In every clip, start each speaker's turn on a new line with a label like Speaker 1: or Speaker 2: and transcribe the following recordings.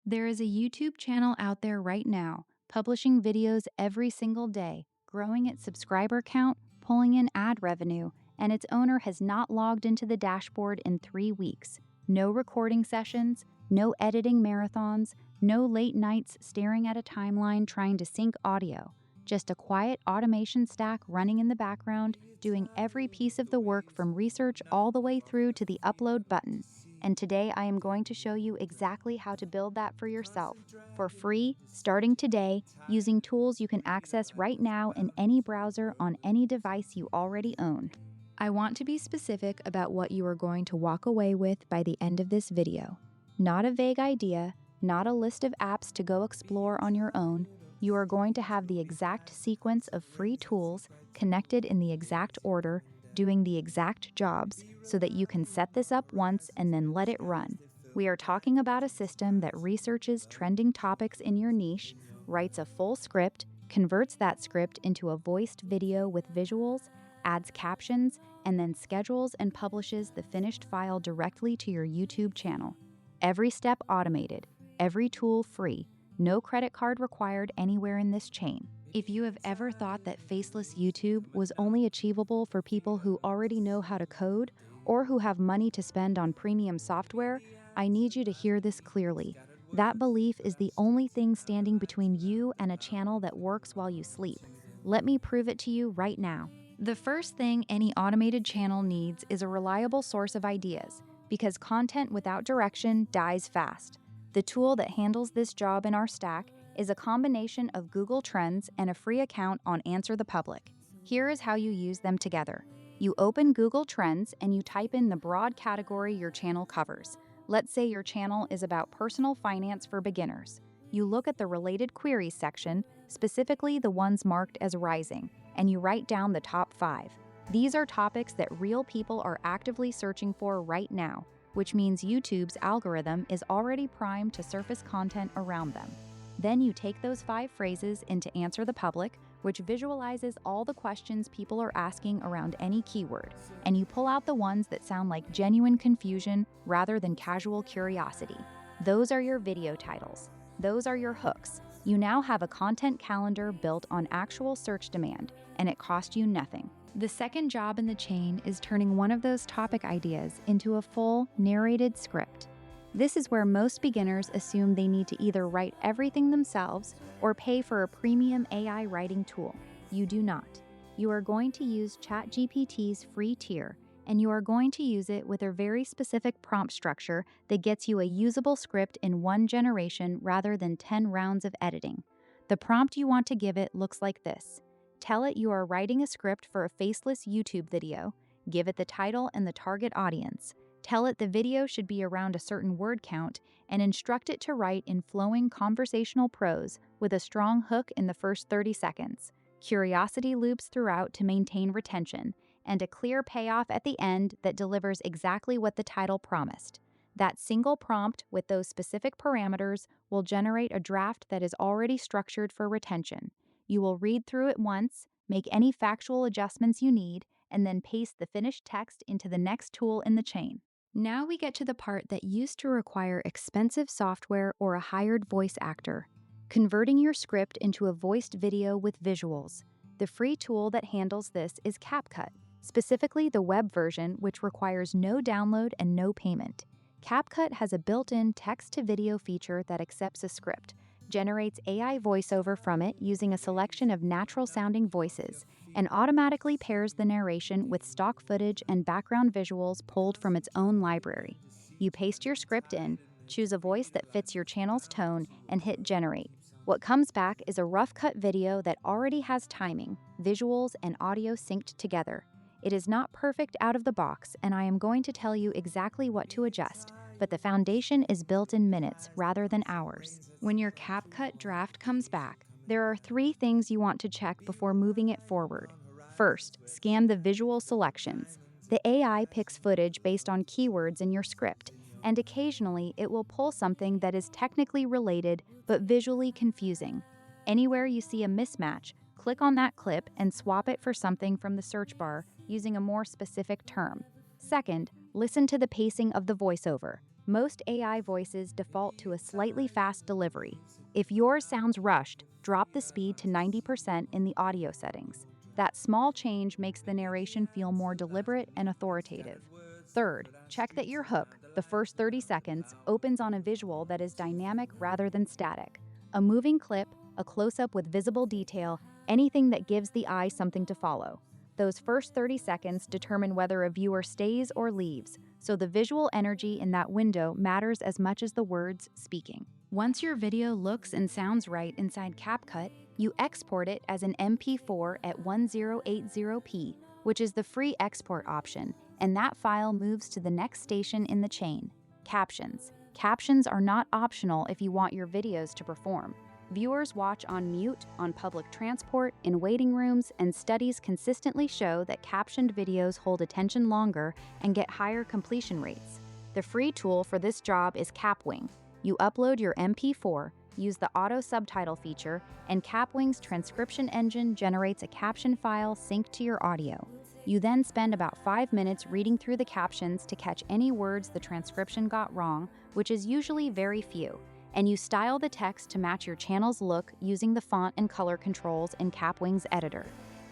Speaker 1: There is a YouTube channel out there right now, publishing videos every single day, growing its subscriber count, pulling in ad revenue, and its owner has not logged into the dashboard in 3 weeks. No recording sessions, no editing marathons, no late nights staring at a timeline trying to sync audio. Just a quiet automation stack running in the background, doing every piece of the work from research all the way through to the upload button. And today I am going to show you exactly how to build that for yourself, for free, starting today, using tools you can access right now in any browser on any device you already own. I want to be specific about what you are going to walk away with by the end of this video. Not a vague idea, not a list of apps to go explore on your own. You are going to have the exact sequence of free tools connected in the exact order, doing the exact jobs so that you can set this up once and then let it run. We are talking about a system that researches trending topics in your niche, writes a full script, converts that script into a voiced video with visuals, adds captions, and then schedules and publishes the finished file directly to your YouTube channel. Every step automated, every tool free, no credit card required anywhere in this chain. If you have ever thought that Faceless YouTube was only achievable for people who already know how to code or who have money to spend on premium software, I need you to hear this clearly. That belief is the only thing standing between you and a channel that works while you sleep. Let me prove it to you right now. The first thing any automated channel needs is a reliable source of ideas, because content without direction dies fast. The tool that handles this job in our stack is a combination of Google Trends and a free account on AnswerThePublic. Here is how you use them together. You open Google Trends and you type in the broad category your channel covers. Let's say your channel is about personal finance for beginners. You look at the related queries section, specifically the ones marked as rising, and you write down the top 5. These are topics that real people are actively searching for right now, which means YouTube's algorithm is already primed to surface content around them. Then you take those 5 phrases into AnswerThePublic, which visualizes all the questions people are asking around any keyword, and you pull out the ones that sound like genuine confusion rather than casual curiosity. Those are your video titles. Those are your hooks. You now have a content calendar built on actual search demand, and it cost you nothing. The second job in the chain is turning one of those topic ideas into a full, narrated script. This is where most beginners assume they need to either write everything themselves or pay for a premium AI writing tool. You do not. You are going to use ChatGPT's free tier, and you are going to use it with a very specific prompt structure that gets you a usable script in 1 generation rather than 10 rounds of editing. The prompt you want to give it looks like this. Tell it you are writing a script for a faceless YouTube video, give it the title and the target audience. Tell it the video should be around a certain word count, and instruct it to write in flowing conversational prose with a strong hook in the first 30 seconds, curiosity loops throughout to maintain retention, and a clear payoff at the end that delivers exactly what the title promised. That single prompt with those specific parameters will generate a draft that is already structured for retention. You will read through it once, make any factual adjustments you need, and then paste the finished text into the next tool in the chain. Now we get to the part that used to require expensive software or a hired voice actor, converting your script into a voiced video with visuals. The free tool that handles this is CapCut, specifically the web version, which requires no download and no payment. CapCut has a built-in text-to-video feature that accepts a script, generates AI voiceover from it using a selection of natural-sounding voices, and automatically pairs the narration with stock footage and background visuals pulled from its own library. You paste your script in, choose a voice that fits your channel's tone, and hit generate. What comes back is a rough-cut video that already has timing, visuals, and audio synced together. It is not perfect out of the box, and I am going to tell you exactly what to adjust, but the foundation is built in minutes rather than hours. When your CapCut draft comes back, there are 3 things you want to check before moving it forward. First, scan the visual selections. The AI picks footage based on keywords in your script, and occasionally it will pull something that is technically related but visually confusing. Anywhere you see a mismatch, click on that clip and swap it for something from the search bar using a more specific term. Second, listen to the pacing of the voiceover. Most AI voices default to a slightly fast delivery. If yours sounds rushed, drop the speed to 90% in the audio settings. That small change makes the narration feel more deliberate and authoritative. Third, check that your hook, the first 30 seconds, opens on a visual that is dynamic rather than static. A moving clip, a close-up with visible detail, anything that gives the eye something to follow. Those first 30 seconds determine whether a viewer stays or leaves, so the visual energy in that window matters as much as the words speaking. Once your video looks and sounds right inside CapCut, you export it as an MP4 at 1080p, which is the free export option, and that file moves to the next station in the chain, captions. Captions are not optional if you want your videos to perform. Viewers watch on mute, on public transport, in waiting rooms, and studies consistently show that captioned videos hold attention longer and get higher completion rates. The free tool for this job is Kapwing. You upload your MP4, use the auto subtitle feature, and Kapwing's transcription engine generates a caption file synced to your audio. You then spend about 5 minutes reading through the captions to catch any words the transcription got wrong, which is usually very few, and you style the text to match your channel's look using the font and color controls in Kapwing's editor.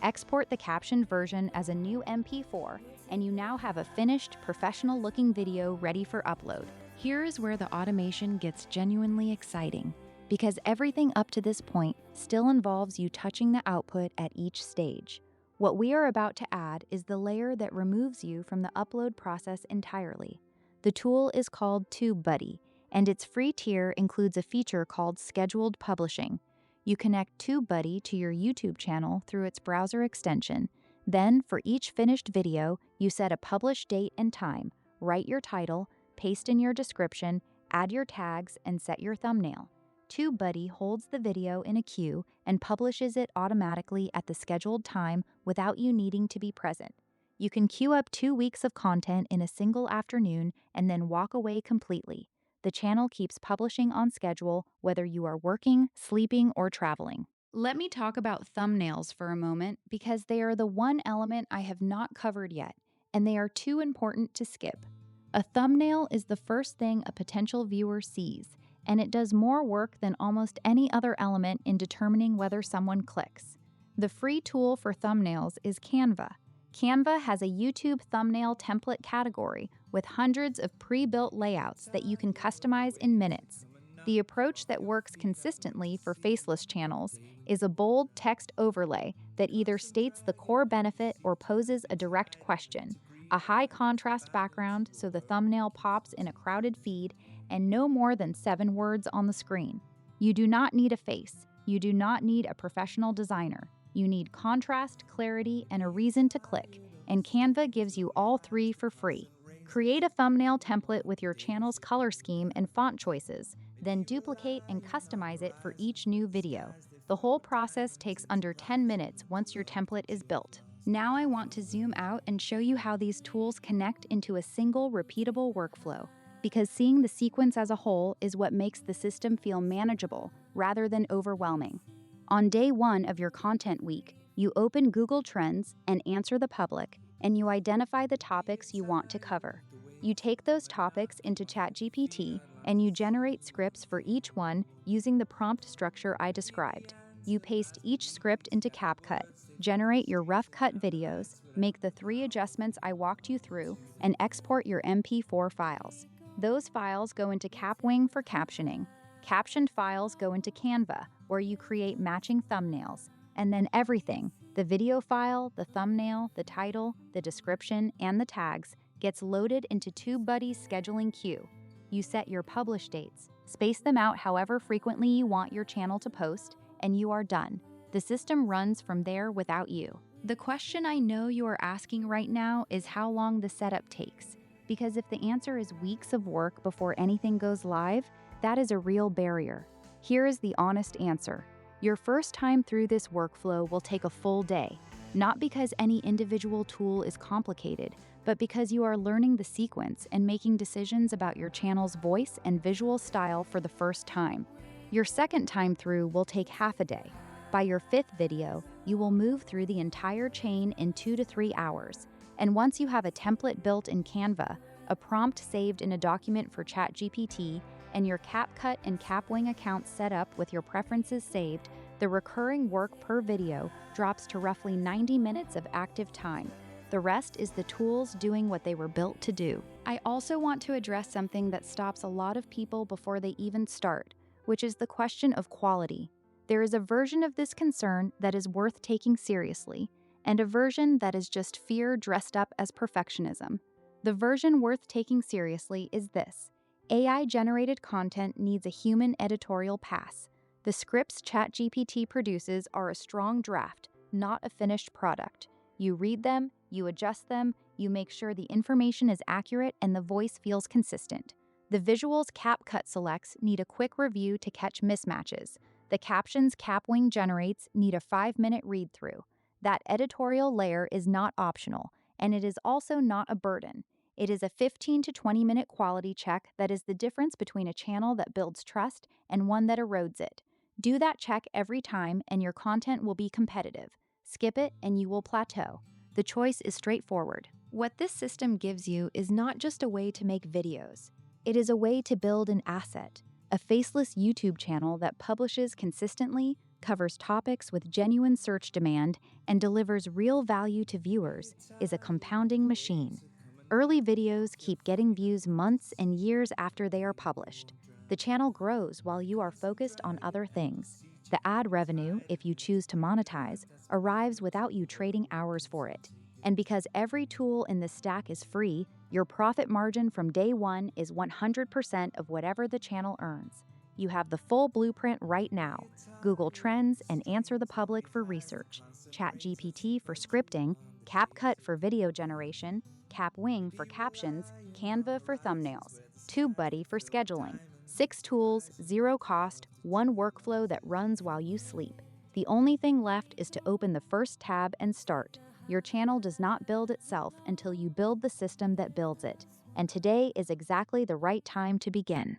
Speaker 1: Export the captioned version as a new MP4, and you now have a finished, professional-looking video ready for upload. Here is where the automation gets genuinely exciting, because everything up to this point still involves you touching the output at each stage. What we are about to add is the layer that removes you from the upload process entirely. The tool is called TubeBuddy, and its free tier includes a feature called Scheduled Publishing. You connect TubeBuddy to your YouTube channel through its browser extension. Then, for each finished video, you set a publish date and time, write your title, paste in your description, add your tags, and set your thumbnail. TubeBuddy holds the video in a queue and publishes it automatically at the scheduled time without you needing to be present. You can queue up 2 weeks of content in a single afternoon and then walk away completely. The channel keeps publishing on schedule whether you are working, sleeping, or traveling. Let me talk about thumbnails for a moment because they are the one element I have not covered yet, and they are too important to skip. A thumbnail is the first thing a potential viewer sees, and it does more work than almost any other element in determining whether someone clicks. The free tool for thumbnails is Canva. Canva has a YouTube thumbnail template category with hundreds of pre-built layouts that you can customize in minutes. The approach that works consistently for Faceless channels is a bold text overlay that either states the core benefit or poses a direct question, a high contrast background so the thumbnail pops in a crowded feed, and no more than 7 words on the screen. You do not need a face. You do not need a professional designer. You need contrast, clarity, and a reason to click, and Canva gives you all 3 for free. Create a thumbnail template with your channel's color scheme and font choices, then duplicate and customize it for each new video. The whole process takes under 10 minutes once your template is built. Now I want to zoom out and show you how these tools connect into a single repeatable workflow, because seeing the sequence as a whole is what makes the system feel manageable rather than overwhelming. On day 1 of your content week, you open Google Trends and AnswerThePublic, and you identify the topics you want to cover. You take those topics into ChatGPT, and you generate scripts for each one using the prompt structure I described. You paste each script into CapCut, generate your rough cut videos, make the 3 adjustments I walked you through, and export your MP4 files. Those files go into Kapwing for captioning. Captioned files go into Canva, where you create matching thumbnails. And then everything, the video file, the thumbnail, the title, the description, and the tags, gets loaded into TubeBuddy's scheduling queue. You set your publish dates, space them out however frequently you want your channel to post, and you are done. The system runs from there without you. The question I know you are asking right now is how long the setup takes, because if the answer is weeks of work before anything goes live, that is a real barrier. Here is the honest answer. Your first time through this workflow will take a full day, not because any individual tool is complicated, but because you are learning the sequence and making decisions about your channel's voice and visual style for the first time. Your second time through will take half a day. By your 5th video, you will move through the entire chain in 2 to 3 hours. And once you have a template built in Canva, a prompt saved in a document for ChatGPT, and your CapCut and Kapwing accounts set up with your preferences saved, the recurring work per video drops to roughly 90 minutes of active time. The rest is the tools doing what they were built to do. I also want to address something that stops a lot of people before they even start, which is the question of quality. There is a version of this concern that is worth taking seriously, and a version that is just fear dressed up as perfectionism. The version worth taking seriously is this: AI-generated content needs a human editorial pass. The scripts ChatGPT produces are a strong draft, not a finished product. You read them, you adjust them, you make sure the information is accurate and the voice feels consistent. The visuals CapCut selects need a quick review to catch mismatches. The captions Kapwing generates need a 5-minute read-through. That editorial layer is not optional, and it is also not a burden. It is a 15 to 20-minute quality check that is the difference between a channel that builds trust and one that erodes it. Do that check every time and your content will be competitive. Skip it and you will plateau. The choice is straightforward. What this system gives you is not just a way to make videos. It is a way to build an asset, a faceless YouTube channel that publishes consistently, covers topics with genuine search demand, and delivers real value to viewers, is a compounding machine. Early videos keep getting views months and years after they are published. The channel grows while you are focused on other things. The ad revenue, if you choose to monetize, arrives without you trading hours for it. And because every tool in the stack is free, your profit margin from day one is 100% of whatever the channel earns. You have the full blueprint right now: Google Trends and AnswerThePublic for research, ChatGPT for scripting, CapCut for video generation, Kapwing for captions, Canva for thumbnails, TubeBuddy for scheduling. 6 tools, 0 cost, 1 workflow that runs while you sleep. The only thing left is to open the first tab and start. Your channel does not build itself until you build the system that builds it. And today is exactly the right time to begin.